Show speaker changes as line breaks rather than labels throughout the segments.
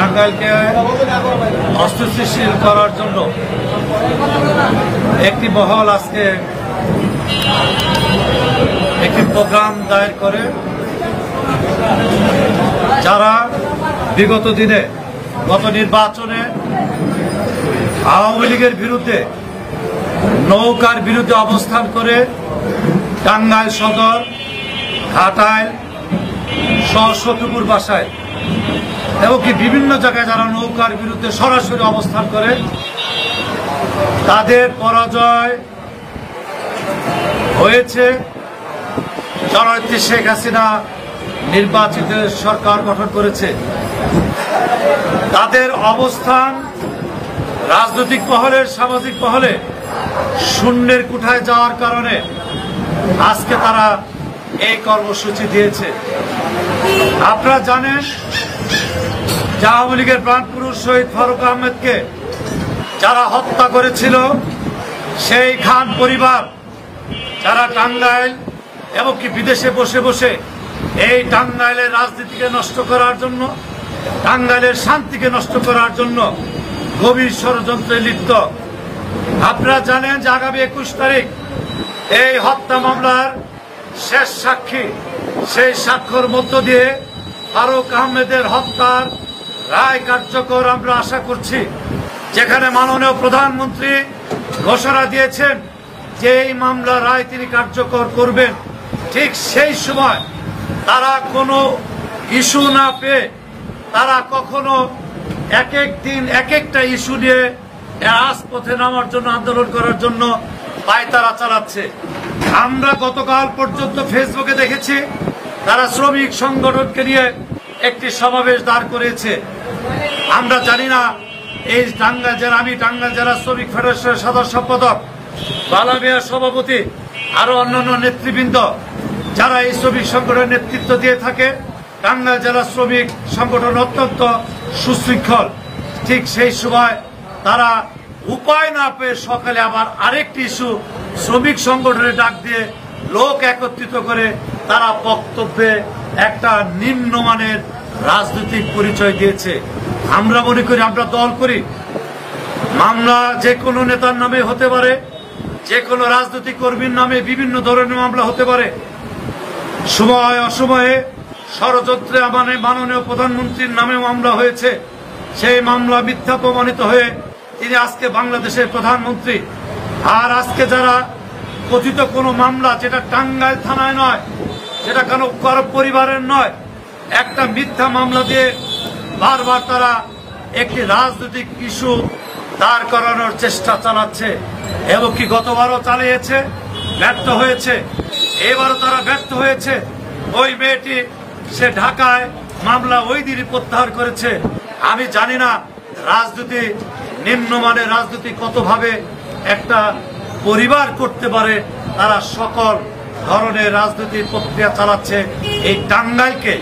টাঙ্গাইলকে অস্থিতিশীল করার জন্য একটি মহল আজকে একটি প্রোগ্রাম দায়ের করে, যারা বিগত দিনে গত নির্বাচনে আওয়ামী লীগের বিরুদ্ধে নৌকার বিরুদ্ধে অবস্থান করে টাঙ্গাইল সদর, ঘাটাইল, সত্যপুর বাসায় এমনকি বিভিন্ন জায়গায় যারা নৌকার বিরুদ্ধে সরাসরি অবস্থান করে, তাদের পরাজয় হয়েছে। জননেত্রী শেখ হাসিনা নির্বাচিত সরকার গঠন করেছে। তাদের অবস্থান রাজনৈতিক মহলে, সামাজিক মহলে শূন্যের কুঠায় যাওয়ার কারণে আজকে তারা এই কর্মসূচি দিয়েছে। আপনারা জানেন যে আওয়ামী লীগের প্রাণপুরুষ শহীদ ফারুক আহমেদকে যারা হত্যা করেছিল, সেই খান পরিবার যারা টাঙ্গাইল এমনকি বিদেশে বসে বসে এই টাঙ্গাইলের রাজনীতিকে নষ্ট করার জন্য, টাঙ্গাইলের শান্তিকে নষ্ট করার জন্য গভীর ষড়যন্ত্রে লিপ্ত। আপনারা জানেন যে আগামী 21 তারিখ এই হত্যা মামলার শেষ সাক্ষী, সেই সাক্ষ্যর মধ্য দিয়ে ফারুক আহমেদের হত্যার রায় কার্যকর আমরা আশা করছি। যেখানে মাননীয় প্রধানমন্ত্রী ঘোষণা দিয়েছেন যে এই মামলার রায় তিনি কার্যকর করবেন, ঠিক সেই সময় তারা কোনো ইস্যু না পেয়ে তারা কখনো এক এক দিন এক একটা ইস্যু নিয়ে রাজপথে নামার জন্য, আন্দোলন করার জন্য পায়তারা চালাচ্ছে। আমরা গতকাল পর্যন্ত ফেসবুকে দেখেছি তারা শ্রমিক সংগঠনকে নিয়ে একটি সমাবেশ দাঁড় করেছে। আমরা জানি না এই টাঙ্গাইল জেলা, আমি টাঙ্গাইল জেলা শ্রমিক ফেডারেশনের সাধারণ সম্পাদক, বালামিয়া সভাপতি, আরো অন্যান্য নেতৃবৃন্দ যারা এই শ্রমিক সংগঠনের নেতৃত্ব দিয়ে থাকে। টাঙ্গাইল জেলা শ্রমিক সংগঠন অত্যন্ত সুশৃঙ্খল। ঠিক সেই সময় তারা উপায় না পেয়ে সকালে আবার আরেকটি ইস্যু শ্রমিক সংগঠনে ডাক দিয়ে লোক একত্রিত করে তারা বক্তব্যে একটা নিম্নমানের রাজনৈতিক পরিচয় দিয়েছে। আমরা মনে করি, আমরা দল করি, মামলা যে কোনো নেতার নামে হতে পারে, যে কোনো রাজনৈতিক কর্মীর নামে বিভিন্ন ধরনের মামলা হতে পারে। সময় অসময়ে ষড়যন্ত্রে মাননীয় প্রধানমন্ত্রীর নামে মামলা হয়েছে। সেই মামলা মিথ্যা প্রমাণিত হয়ে তিনি আজকে বাংলাদেশের প্রধানমন্ত্রী। আর আজকে যারা কথিত কোনো মামলা, যেটা টাঙ্গাইল থানায় নয়, যেটা কারো পরিবারের নয়, একটা মিথ্যা মামলা দিয়ে বারবার তারা একটি রাজনৈতিক ইস্যু দাঁড় করানোর চেষ্টা চালাচ্ছে। এমনকি গতবারও চালিয়েছে, ব্যর্থ হয়েছে, এবারও তারা ব্যর্থ হয়েছে। ওই মেয়েটি সে ঢাকায় মামলা ওই দিনই প্রত্যাহার করেছে। আমি জানি না রাজনীতি, নিম্নমানের রাজনীতি কতভাবে একটা পরিবার করতে পারে। তারা সকল ধরনের রাজনীতির প্রক্রিয়া চালাচ্ছে এই টাঙ্গাইলকে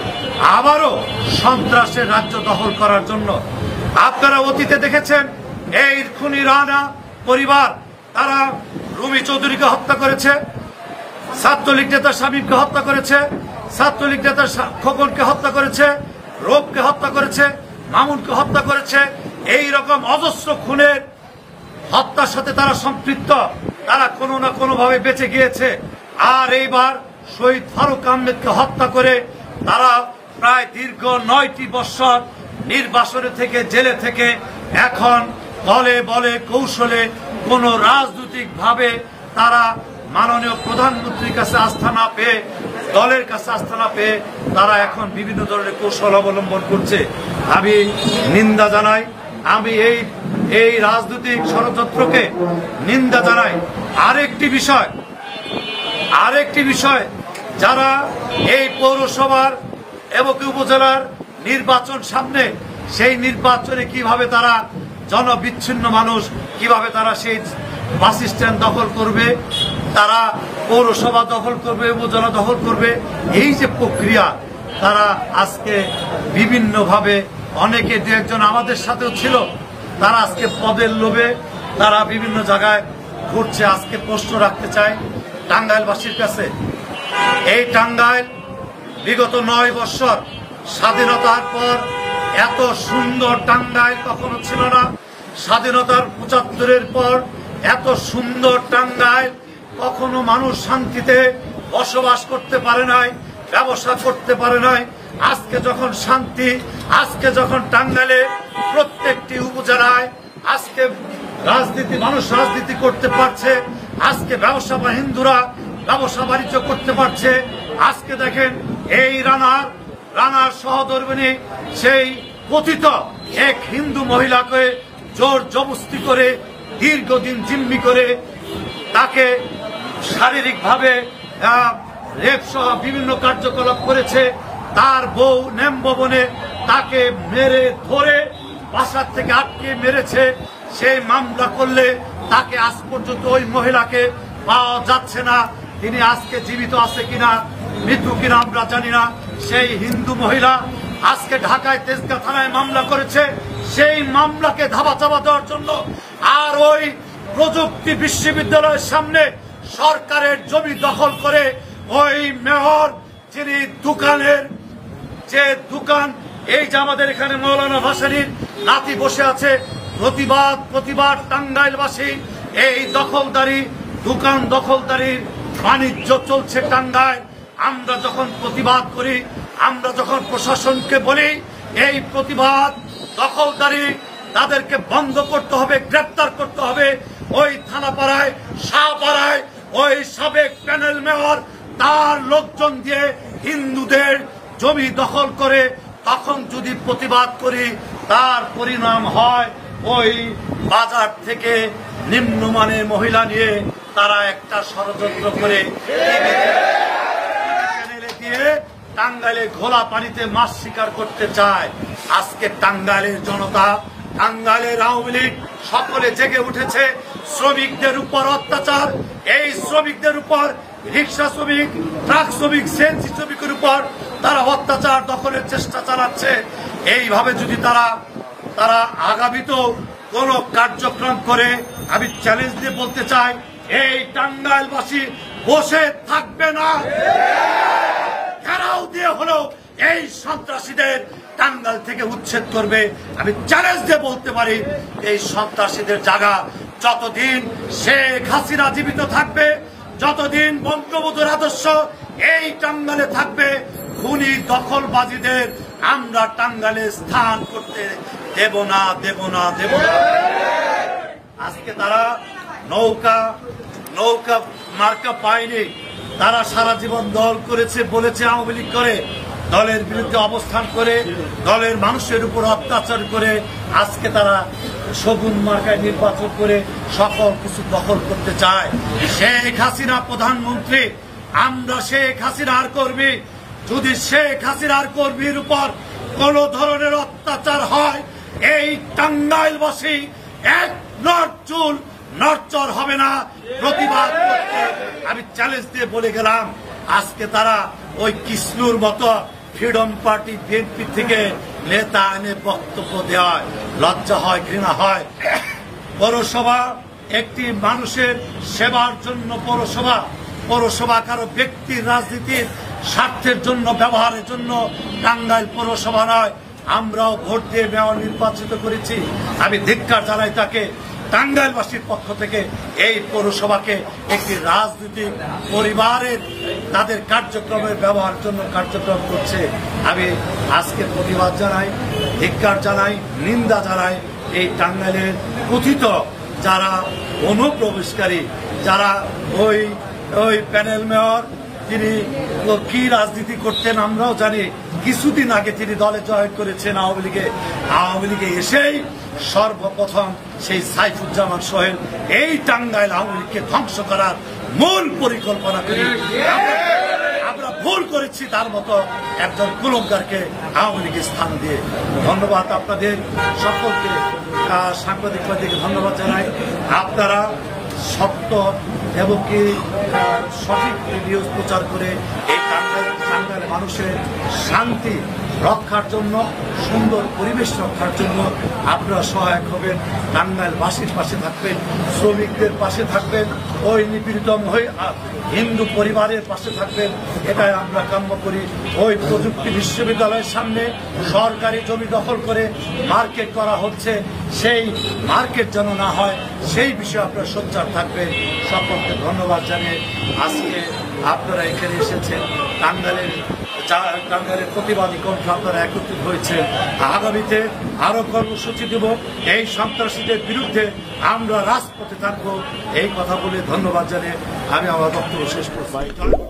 আবারও সন্ত্রাসের রাজ্য দখল করার জন্য। আপনারা অতীতে দেখেছেন এই খুনি রানা পরিবার, তারা রুমি চৌধুরীকে হত্যা করেছে, ছাত্রলীগ নেতা শামীমকে হত্যা করেছে, ছাত্রলীগ নেতা খোকনকে হত্যা করেছে, রূপকে হত্যা করেছে, মামুনকে হত্যা করেছে। এই রকম অজস্র খুনের হত্যার সাথে তারা সম্পৃক্ত। তারা কোনো না কোনো ভাবে বেঁচে গিয়েছে। আর এইবার শহীদ ফারুক আহমেদকে হত্যা করে তারা প্রায় দীর্ঘ 9টি বৎসর নির্বাসনে থেকে, জেলে থেকে এখন দলে বলে কৌশলে কোন রাজনৈতিক ভাবে তারা মাননীয় প্রধানমন্ত্রীর কাছে আস্থা না পেয়ে, দলের কাছে আস্থা না পেয়ে তারা এখন বিভিন্ন ধরনের কৌশল অবলম্বন করছে। আমি নিন্দা জানাই, আমি এই রাজনৈতিক ষড়যন্ত্রকে নিন্দা জানাই। আরেকটি বিষয় যারা এই পৌরসভার এবং উপজেলার নির্বাচন সামনে, সেই নির্বাচনে কিভাবে তারা জনবিচ্ছিন্ন মানুষ, কিভাবে তারা সেই বাস স্ট্যান্ড দখল করবে, তারা পৌরসভা দখল করবে, উপজেলা দখল করবে, এই যে প্রক্রিয়া তারা আজকে বিভিন্নভাবে, অনেকে দু একজন আমাদের সাথেও ছিল, তারা আজকে পদের লোভে তারা বিভিন্ন জায়গায় ঘুরছে। আজকে প্রশ্ন রাখতে চাই টাঙ্গাইলবাসীর কাছে, এই টাঙ্গাইল বিগত 9 বৎসর স্বাধীনতার পর এত সুন্দর টাঙ্গাইল কখনো ছিল না। স্বাধীনতার ৭৫-এর পর এত সুন্দর টাঙ্গাইল কখনো মানুষ শান্তিতে বসবাস করতে পারে নাই, ব্যবসা করতে পারে নাই। আজকে যখন শান্তি, আজকে যখন টাঙ্গাইলে প্রত্যেকটি উপজেলায় আজকে মানুষ রাজনীতি করতে পারছে, আজকে ব্যবসা বা হিন্দুরা ব্যবসা বাণিজ্য করতে পারছে। আজকে দেখেন এই রানার সহধর্মিণী সেই পতিত এক হিন্দু মহিলাকে জোর জবরদস্তি করে দীর্ঘদিন জিম্মি করে তাকে শারীরিকভাবে রেপ সহ বিভিন্ন কার্যকলাপ করেছে। তার বউ নেমভবনে তাকে মেরে ধরে বাসার থেকে আটকে মেরেছে। সেই মামলা করলে তাকে আজ পর্যন্ত ওই মহিলাকে পাওয়া যাচ্ছে না। তিনি আজকে জীবিত আছে কিনা মৃত্যু কিনা আমরা জানি না। সেই হিন্দু মহিলা আজকে ঢাকায় তেজগাঁ থানায় মামলা করেছে। সেই মামলাকে ধামাচাপা দেওয়ার জন্য আর ওই প্রযুক্তি বিশ্ববিদ্যালয়ের সামনে সরকারের জমি দখল করে ওই মেয়র যিনি দোকানের যে দোকান, এই যে আমাদের এখানে মৌলানা ভাসানীর নাতি বসে আছে, প্রতিবাদ টাঙ্গাইলবাসী এই দোকান দখলদারির বাণিজ্য চলছে টাঙ্গাইল। আমরা যখন প্রতিবাদ করি, আমরা যখন প্রশাসনকে বলি এই প্রতিবাদ দখলদারি তাদেরকে বন্ধ করতে হবে, গ্রেপ্তার করতে হবে। ওই থানাপাড়ায় শাহপাড়ায় ওই সাবেক প্যানেল মেয়র তার লোকজন দিয়ে হিন্দুদের জমি দখল করে, তখন যদি প্রতিবাদ করি তার পরিণাম হয় ওই বাজার থেকে নিম্নমানের মহিলা নিয়ে তারা একটা ষড়যন্ত্র করে দিয়ে টাঙ্গাইলে ঘোলা পানিতে মাছ শিকার করতে চায়। আজকে টাঙ্গাইলের জনতা, টাঙ্গাইলের আওয়ামী লীগ সকলে জেগে উঠেছে। শ্রমিকদের উপর অত্যাচার, এই শ্রমিকদের উপর রিক্সা শ্রমিক, ট্রাক শ্রমিক, সিএনজি শ্রমিকের উপর তারা অত্যাচার দখলের চেষ্টা চালাচ্ছে। এইভাবে যদি তারা আগামীতেও কোন কার্যক্রম করে, আমি চ্যালেঞ্জ দিয়ে বলতে চাই এই টাঙ্গাইলবাসী বসে থাকবে না। ঘেরাও দিয়ে হলেও এই সন্ত্রাসীদের টাঙ্গাইল থেকে উচ্ছেদ করবে। আমি চ্যালেঞ্জ দিয়ে বলতে পারি এই সন্ত্রাসীদের জায়গা যতদিন শেখ হাসিনা জীবিত থাকবে, যতদিন বঙ্গবন্ধুর আদর্শ এই টাঙ্গাইলে থাকবে, খুনি দখলবাজিদের আমরা টাঙ্গাইলে স্থান করতে দেব না। আজকে তারা নৌকা মার্কা পায়নি, তারা সারা জীবন দল করেছে, বলেছে আওয়ামী লীগ করে, দলের বিরুদ্ধে অবস্থান করে, দলের মানুষের উপর অত্যাচার করে আজকে তারা সগুন মার্কায় নির্বাচন করে সকল কিছু দখল করতে চায়। শেখ হাসিনা প্রধানমন্ত্রী, আমরা শেখ হাসিনার কর্মী। যদি শেখ হাসিনার কর্মীর উপর কোন ধরনের অত্যাচার হয়, এই টাঙ্গাইলবাসী এক চুল নড়চড় হবে না। প্রতিবাদ করতে আমি চ্যালেঞ্জ দিয়ে বলে গেলাম। আজকে তারা ওই কৃষ্ণুর মতো ফ্রিডম পার্টি বিএনপি থেকে নেতা এনে বক্তব্য দেওয়ায় লজ্জা হয়, ঘৃণা হয়। পৌরসভা একটি মানুষের সেবার জন্য পৌরসভা কারো ব্যক্তির রাজনীতির স্বার্থের জন্য ব্যবহারের জন্য টাঙ্গাইল পৌরসভা নয়। আমরাও ভোট দিয়ে মেয়র নির্বাচিত করেছি। আমি ধিক্কার জানাই তাকে। টাঙ্গাইলবাসীর পক্ষ থেকে এই পৌরসভাকে একটি রাজনৈতিক পরিবারের তাদের কার্যক্রমের ব্যবহারের জন্য কার্যক্রম করছে। আমি আজকে প্রতিবাদ জানাই, ধিক্কার জানাই, নিন্দা জানাই এই টাঙ্গাইলের কথিত যারা অনুপ্রবেশকারী, যারা ওই প্যানেল মেয়র, তিনি কি রাজনীতি করতেন আমরাও জানি। কিছুদিন আগে তিনি দলে জয়েন করেছেন আওয়ামী লীগে এসেই সর্বপ্রথম সেই সাইফুজ্জামান সোহেল এই টাঙ্গাইল আওয়ামী লীগকে ধ্বংস করার মূল পরিকল্পনা করি। আমরা ভুল করেছি তার মতো একজন কুলঙ্গারকে আওয়ামী লীগের স্থান দিয়ে। ধন্যবাদ আপনাদের সকলকে, সাংবাদিকদেরকে ধন্যবাদ জানাই। আপনারা সত্য এবং কি সঠিক নিউজ প্রচার করে এই টাঙ্গাইল মানুষের শান্তি রক্ষার জন্য, সুন্দর পরিবেশ রক্ষার জন্য আপনারা সহায়ক হবেন। টাঙ্গাইলবাসীর পাশে থাকবেন, শ্রমিকদের পাশে থাকবেন, ওই নিপীড়িত হিন্দু পরিবারের পাশে থাকবেন, এটাই আমরা কাম্য করি। ওই প্রযুক্তি বিশ্ববিদ্যালয়ের সামনে সরকারি জমি দখল করে মার্কেট করা হচ্ছে, সেই মার্কেট যেন না হয় সেই বিষয়ে আপনারা সোচ্চার থাকবেন। সকলকে ধন্যবাদ জানিয়ে আজকে আপনারা এখানে এসেছেন, টাঙ্গাইলের প্রতিবাদী কণ্ঠ আপনারা একত্রিত হয়েছে। আগামীতে আরো কর্মসূচি দেব, এই সন্ত্রাসীদের বিরুদ্ধে আমরা রাজপথে থাকবো, এই কথা বলে ধন্যবাদ জানিয়ে আমি আমার বক্তব্য শেষ করছি।